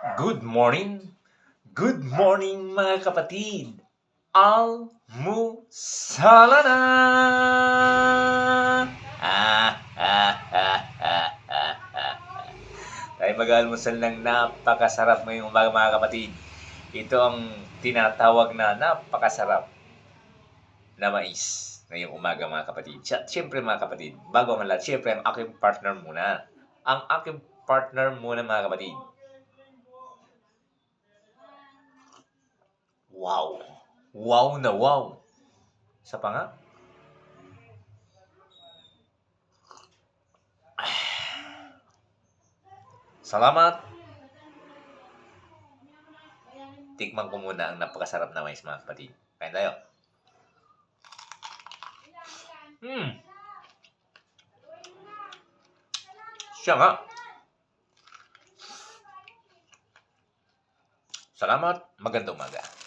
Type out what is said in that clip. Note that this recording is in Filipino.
Good morning. Good morning mga kapatid. Almusala na! Tayo mag-almusal ng napakasarap ngayong umaga mga kapatid. Ito ang tinatawag na napakasarap na mais ngayong umaga mga kapatid. Siyempre mga kapatid, bago ang lahat, siyempre ang aking partner muna. Ang aking partner muna mga kapatid. Wow! Wow na wow! Isa pa nga. Salamat! Tikman ko muna ang napakasarap na mais mga kapatid. Kain tayo. Siya nga. Salamat. Magandang umaga.